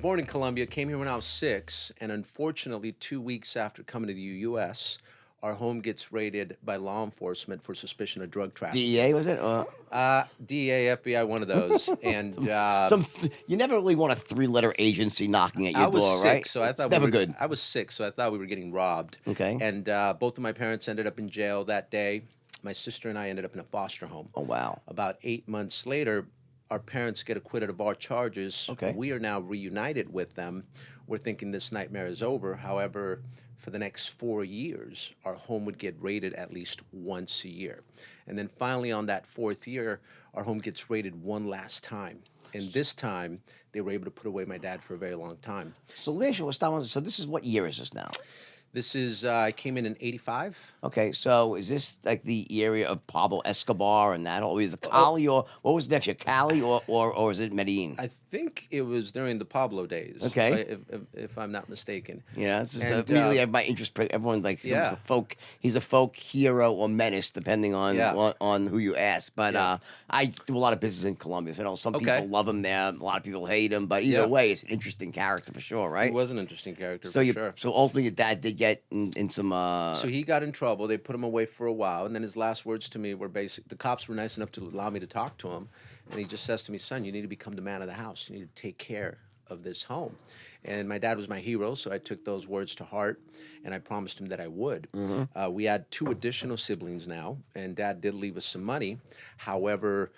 born in Colombia, came here when I was 6, and unfortunately, 2 weeks after coming to the U.S., our home gets raided by law enforcement for suspicion of drug trafficking. DEA was it? DEA, FBI, one of those. And You never really want a three-letter agency knocking at I your was door, sick, right? so I It's thought never we were, good. I was sick, so I thought we were getting robbed. Okay. And both of my parents ended up in jail that day. My sister and I ended up in a foster home. Oh wow. About 8 months later, our parents get acquitted of our charges. Okay. We are now reunited with them. We're thinking this nightmare is over. However, for the next 4 years, our home would get raided at least once a year. And then finally, on that fourth year, our home gets raided one last time. And this time, they were able to put away my dad for a very long time. So this is what year is this now? This is, I came in '85. Okay, so is this like the area of Pablo Escobar and that, or is it Cali, or what was next year, Cali, or is it Medellin? I think it was during the Pablo days. Okay. Right, if I'm not mistaken. Yeah, it's just, And, immediately my interest. Everyone's like, Yeah. he's a folk hero or menace, depending on Yeah. on who you ask. But Yeah. I do a lot of business in Colombia, so I know some Okay. people love him there, a lot of people hate him. But either Yeah. way, it's an interesting character for sure, He right? was an interesting character So for sure. so ultimately, your dad did get in some. So he got in trouble. They put him away for a while, and then his last words to me were basic. The cops were nice enough to allow me to talk to him, and he just says to me, "Son, you need to become the man of the house. You need to take care of this home." And my dad was my hero, so I took those words to heart, and I promised him that I would. We had 2 additional siblings now, and Dad did leave us some money. However,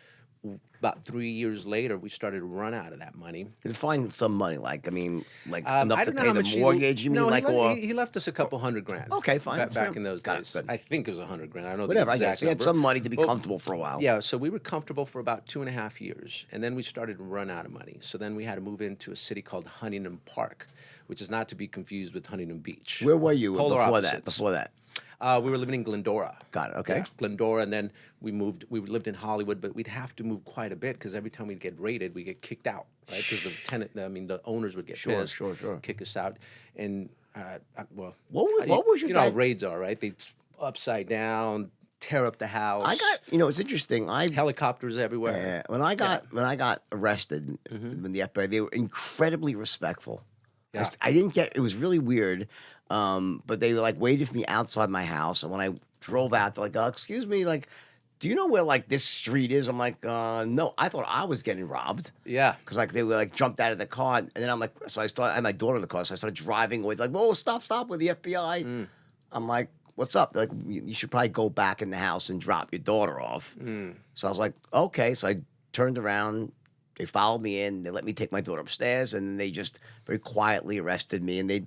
about 3 years later, we started to run out of that money. to find some money, like enough I to don't know pay how the much mortgage. You mean no, like, he left us a couple $100,000. Okay, fine. Back in those Got it, days, good. I think it was $100,000. I don't know whatever? the I guess exact he had number. some money to be Well, comfortable for a while. Yeah, so we were comfortable for about 2.5 years, and then we started to run out of money. So then we had to move into a city called Huntington Park, which is not to be confused with Huntington Beach. Where were you Polar before that? opposites. Before that, We were living in Glendora. got it. Okay. Yeah, Glendora, and then we moved. We lived in Hollywood, but we'd have to move quite a bit because every time we'd get raided, we get kicked out, right? Because the owners would get Sure, pissed, sure. kick us out, and What was your you know how dad? raids are, right? They upside down, tear up the house. It's interesting. Helicopters everywhere. When I got arrested when the FBI, they were incredibly respectful. Yeah. I didn't get. It was really weird. But they like waited for me outside my house, and when I drove out, they're like, "Excuse me, like, do you know where like this street is?" I'm like, "No." I thought I was getting robbed. Yeah. Because like they were like jumped out of the car, and then I'm like, I had my daughter in the car, so I started driving away. Like, "Whoa, stop with the FBI!" I'm like, "What's up?" They're like, you should probably go back in the house and drop your daughter off. So I was like, "Okay." So I turned around. They followed me in. They let me take my daughter upstairs, and then they just very quietly arrested me. And it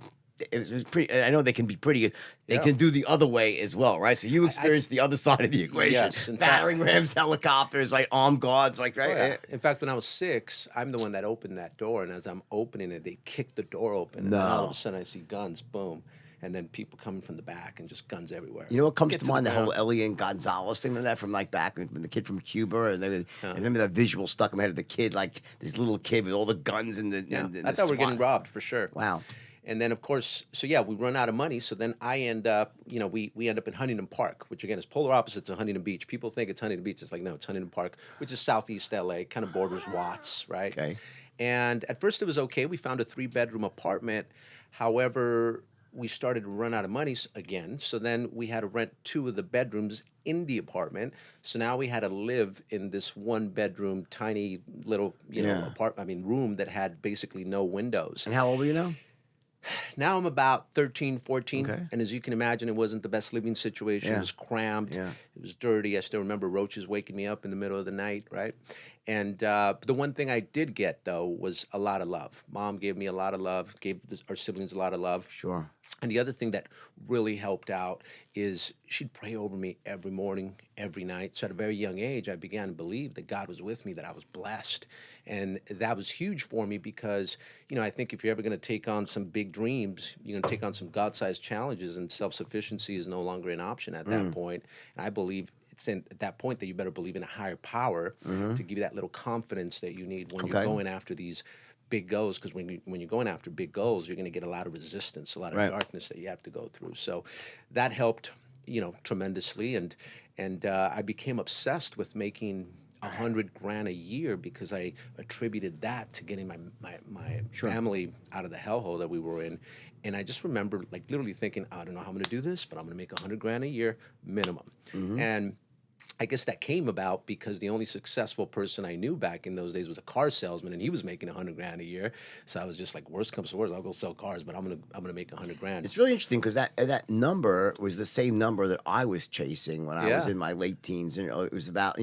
was pretty. I know they can be pretty. They Yeah. can do the other way as well, right? So you experienced the other side of the equation. Yes, in fact- battering rams, helicopters, like armed guards, like right. Oh, yeah. In fact, when I was 6, I'm the one that opened that door, and as I'm opening it, they kicked the door open, and then all of No. a sudden I see guns, boom, and then people coming from the back and just guns everywhere. You know what comes Get to mind? the The whole ground. Elian Gonzalez thing, that from like back when the kid from Cuba, and I remember that visual stuck in my head of the kid, like this little kid with all the guns and the. Yeah, And I the thought we were getting SWAT. robbed for sure. Wow. And then, of course, so yeah, we run out of money. So then I end up, we end up in Huntington Park, which again is polar opposites of Huntington Beach. People think it's Huntington Beach. It's like, no, it's Huntington Park, which is southeast LA, kind of borders Watts, right? Okay. And at first it was okay. We found a 3-bedroom apartment. However, we started to run out of money again. So then we had to rent 2 of the bedrooms in the apartment. So now we had to live in this 1-bedroom, tiny little, Yeah. room that had basically no windows. And how old were you now? Now I'm about 13, 14. Okay. And as you can imagine, it wasn't the best living situation. Yeah. It was cramped. Yeah. It was dirty. I still remember roaches waking me up in the middle of the night, right? And the one thing I did get, though, was a lot of love. Mom gave me a lot of love, gave our siblings a lot of love. Sure. And the other thing that really helped out is she'd pray over me every morning, every night. So at a very young age, I began to believe that God was with me, that I was blessed. And that was huge for me because, I think if you're ever going to take on some big dreams, you're going to take on some God-sized challenges, and self-sufficiency is no longer an option at that point. And I believe it's at that point that you better believe in a higher power to give you that little confidence that you need when you're Okay. going after these big goals, because when you're going after big goals, you're going to get a lot of resistance, a lot of Right. darkness that you have to go through. So that helped, tremendously, and I became obsessed with making 100 grand a year because I attributed that to getting my Sure. family out of the hellhole that we were in. And I just remember like literally thinking, I don't know how I'm going to do this, but I'm going to make 100 grand a year minimum. And I guess that came about because the only successful person I knew back in those days was a car salesman, and he was making 100 grand a year. So I was just like, worst comes to worst, I'll go sell cars, but I'm gonna make 100 grand. It's really interesting because that number was the same number that I was chasing when I was Yeah. in my late teens. And it was about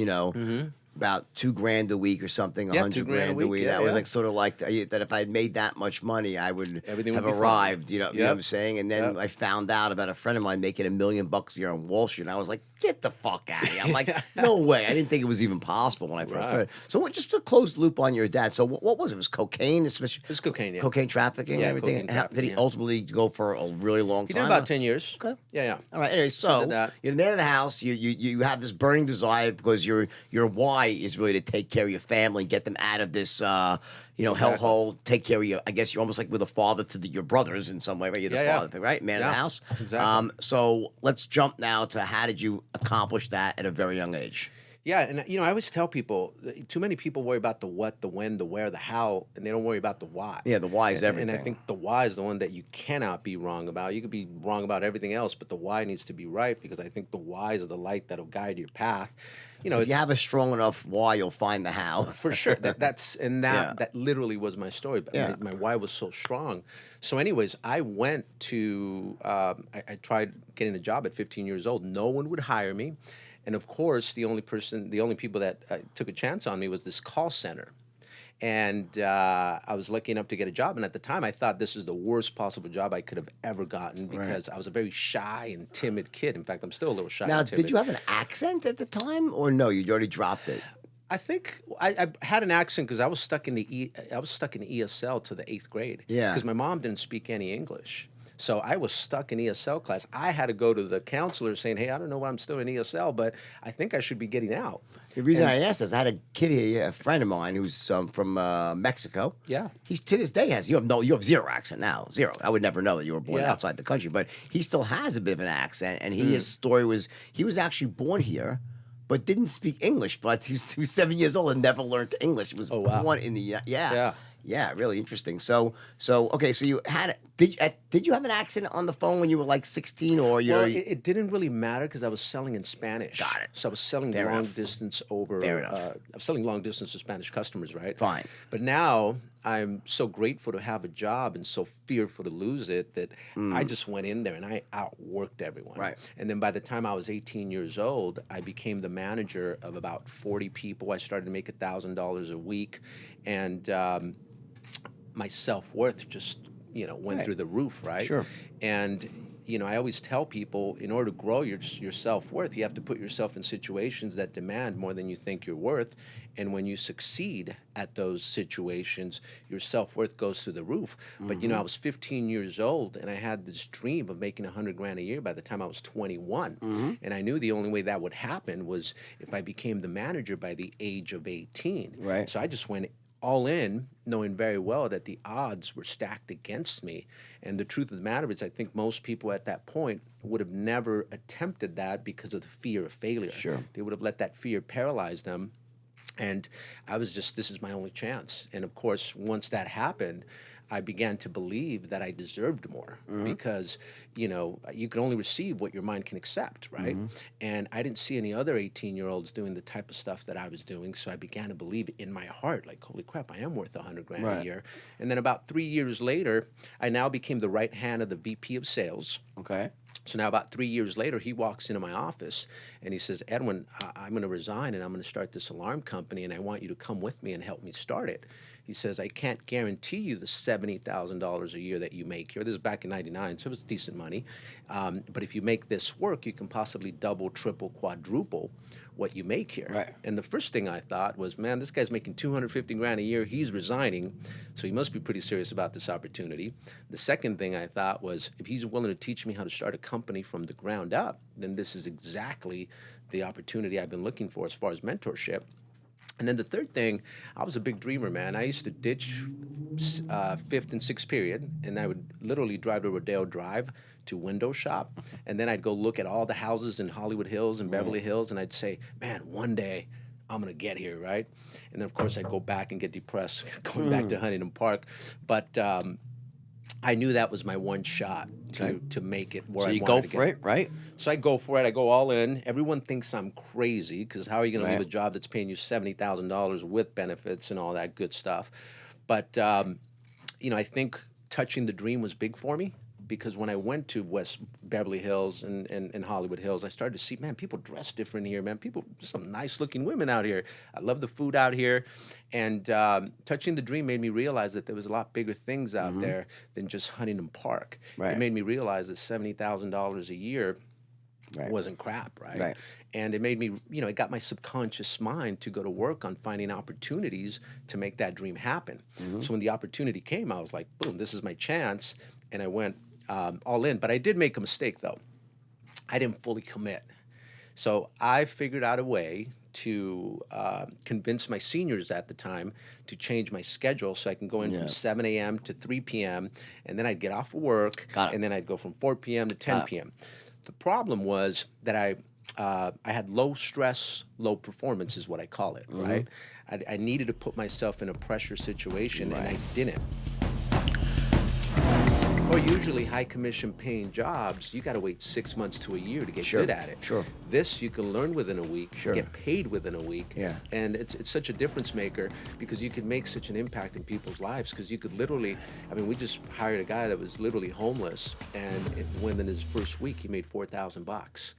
about 2 grand a week or something, Yeah, 100 2 grand a grand a week, week. yeah, That was yeah. like sort of like that if I had made that much money, I would Everything have would be fine. arrived. You know what I'm Yep. saying? And then Yep. I found out about a friend of mine making $1 million a year on Wall Street, and I was like, get the fuck out of here! I'm like, no way! I didn't think it was even possible when I first Right. started. So just to close the loop on your dad. So what was it? It was cocaine, especially It was cocaine, yeah. cocaine trafficking, Yeah, and everything. cocaine And did he trafficking, yeah. ultimately go for a really long He time? did about 10 years. Okay. Yeah, yeah. All right. Anyway, so did that. you're the man of the house. You have this burning desire because your why is really to take care of your family, get them out of this Exactly. hellhole. Take care of your. I guess you're almost like with a father to your brothers in some way, right? You're the Yeah, yeah. father, right? Man of the Yeah, house. exactly. So let's jump now to how did you accomplish that at a very young age? Yeah, and I always tell people, too many people worry about the what, the when, the where, the how, and they don't worry about the why. Yeah, the why is And I everything. think the why is the one that you cannot be wrong about. You could be wrong about everything else, but the why needs to be right because I think the why is the light that'll guide your path. If It's you have a strong enough why, you'll find the how. for sure. That's and Yeah. that literally was my story. But Yeah. my why was so strong. So, anyways, I went to I tried getting a job at 15 years old. No one would hire me, and of course, the only people that took a chance on me was this call center. And I was lucky enough to get a job. And at the time, I thought this is the worst possible job I could have ever gotten because I was a very shy and timid kid. In fact, I'm still a little shy Now, and timid. did you have an accent at the time, or no? You already dropped it. I think I had an accent because I was stuck in I was stuck in ESL to the 8th grade. Yeah. Because my mom didn't speak any English, so I was stuck in ESL class. I had to go to the counselor saying, "Hey, I don't know why I'm still in ESL, but I think I should be getting out." The reason I asked is I had a kid here, a friend of mine who's from Mexico. Yeah. He's to this day you have zero accent now, zero. I would never know that you were born Yeah. outside the country, but he still has a bit of an accent. And Mm. his story was he was actually born here, but didn't speak English. But he was 7 years old and never learned English. He was Oh, wow. born in the Yeah. Yeah, really interesting. So okay, so you had did you have an accent on the phone when you were like 16 or Well, it didn't really matter because I was selling in Spanish. Got it. So I was selling Fair long enough. distance over. Fair enough. I was selling long distance to Spanish customers, right? Fine. But now I'm so grateful to have a job and so fearful to lose it that I just went in there and I outworked everyone. Right. And then by the time I was 18 years old, I became the manager of about 40 people. I started to make $1,000 a week, and my self-worth just went Right. through the roof, right? Sure. And I always tell people, in order to grow your self-worth, you have to put yourself in situations that demand more than you think you're worth. And when you succeed at those situations, your self-worth goes through the roof. But I was 15 years old and I had this dream of making 100 grand a year by the time I was 21. And I knew the only way that would happen was if I became the manager by the age of 18. Right. So I just went all in, knowing very well that the odds were stacked against me. And the truth of the matter is, I think most people at that point would have never attempted that because of the fear of failure. Sure. They would have let that fear paralyze them. And I was just, this is my only chance. And of course, once that happened, I began to believe that I deserved more because, you can only receive what your mind can accept, right? And I didn't see any other 18-year-olds doing the type of stuff that I was doing. So I began to believe in my heart, like, holy crap, I am worth 100 grand Right. a year. And then about 3 years later, I now became the right hand of the VP of sales. Okay. So now about 3 years later, he walks into my office and he says, Edwin, I'm going to resign and I'm going to start this alarm company and I want you to come with me and help me start it. He says, I can't guarantee you the $70,000 a year that you make here. This is back in 99, so it was decent money. But if you make this work, you can possibly double, triple, quadruple what you make here. Right. And the first thing I thought was, man, this guy's making 250 grand a year. He's resigning, so he must be pretty serious about this opportunity. The second thing I thought was, if he's willing to teach me how to start a company from the ground up, then this is exactly the opportunity I've been looking for as far as mentorship. And then the third thing, I was a big dreamer, man. I used to ditch fifth and sixth period, and I would literally drive to Rodeo Drive to window shop, and then I'd go look at all the houses in Hollywood Hills and Beverly Hills, and I'd say, man, one day I'm gonna get here, right? And then of course I'd go back and get depressed going back to Huntington Park. But I knew that was my one shot Okay. to make it where So I you wanted go to for get. it, right? So I go for it. I go all in. Everyone thinks I'm crazy because how are you going to leave Right. a job that's paying you $70,000 with benefits and all that good stuff? But I think touching the dream was big for me because when I went to West Beverly Hills and Hollywood Hills, I started to see, man, people dress different here, man. People, some nice looking women out here. I love the food out here. And touching the dream made me realize that there was a lot bigger things out there than just Huntington Park. It Right. made me realize that $70,000 a year Right. wasn't crap, right? Right. And it made me, it got my subconscious mind to go to work on finding opportunities to make that dream happen. So when the opportunity came, I was like, boom, this is my chance. And I went all in. But I did make a mistake, though. I didn't fully commit. So I figured out a way to convince my seniors at the time to change my schedule so I can go in Yeah. from 7 a.m. to 3 p.m. and then I'd get off of work Got it. and then I'd go from 4 p.m. to 10 Got it. p.m. The problem was that I had low stress, low performance is what I call it, right? I needed to put myself in a pressure situation and I didn't. Or usually high commission paying jobs, you got to wait 6 months to a year to get Sure, good at it. sure. This you can learn within a week, Sure. get paid within a week. Yeah. And it's such a difference maker because you can make such an impact in people's lives because you could literally, we just hired a guy that was literally homeless and within his first week he made $4,000.